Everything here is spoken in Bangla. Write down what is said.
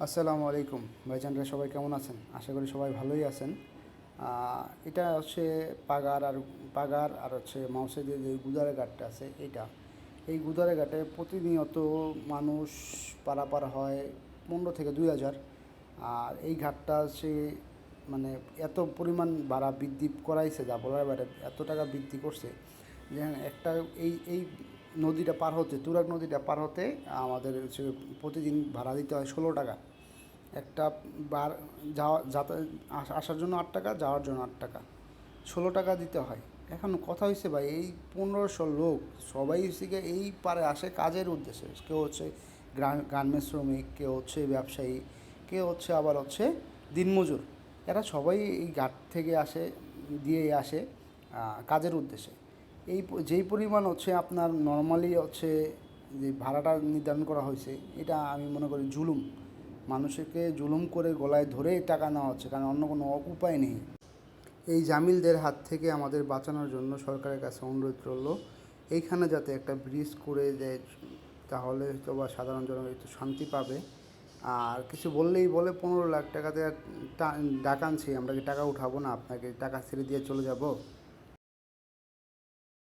আসসালামু আলাইকুম ভাইজানরা, সবাই কেমন আছেন? আশা করি সবাই ভালোই আছেন। এটা হচ্ছে পাগার আর হচ্ছে মাউসেদের যে গুদারে ঘাটটা আছে এইটা। এই গুদারে ঘাটে প্রতিনিয়ত মানুষ পারাপার হয় 15 থেকে 2000। আর এই ঘাটটা সে মানে এত পরিমাণ ভাড়া বৃদ্ধি করাইছে, যা বলার বাইরে, এত টাকা বৃদ্ধি করছে যে একটা এই নদীটা পার হতে, তুরাগ নদীটা পার হতে আমাদের হচ্ছে প্রতিদিন ভাড়া দিতে হয় 16 টাকা। একটা বার যাওয়া আসার জন্য 8 টাকা, যাওয়ার জন্য 8 টাকা, 16 টাকা দিতে হয়। এখন কথা হয়েছে ভাই, এই 1500 লোক সবাই হচ্ছে গিয়ে এই পারে আসে কাজের উদ্দেশ্যে। কেউ হচ্ছে গার্মেন্টস শ্রমিক, কেউ হচ্ছে ব্যবসায়ী, কেউ হচ্ছে আবার হচ্ছে দিনমজুর। এরা সবাই এই ঘাট থেকে আসে, দিয়ে আসে কাজের উদ্দেশ্যে। যেই পরিমাণ হচ্ছে আপনার নর্মালি হচ্ছে যে ভাড়াটা নির্ধারণ করা হয়েছে, এটা আমি মনে করি জুলুম। মানুষকে জুলুম করে গলায় ধরে টাকা নেওয়া হচ্ছে, কারণ অন্য কোনো উপায় নেই। এই জামিলদের হাত থেকে আমাদের বাঁচানোর জন্য সরকারের কাছে অনুরোধ রইল, এইখানে যাতে একটা ব্রিজ করে দেয়, তাহলে হয়তো বা সাধারণ জনগণ একটু শান্তি পাবে। আর কিছু বললেই বলে 15 লাখ টাকা দেওয়ার ডাক আনছি, আমরা কি টাকা উঠাবো না? আপনাকে টাকা ছেড়ে দিয়ে চলে যাব?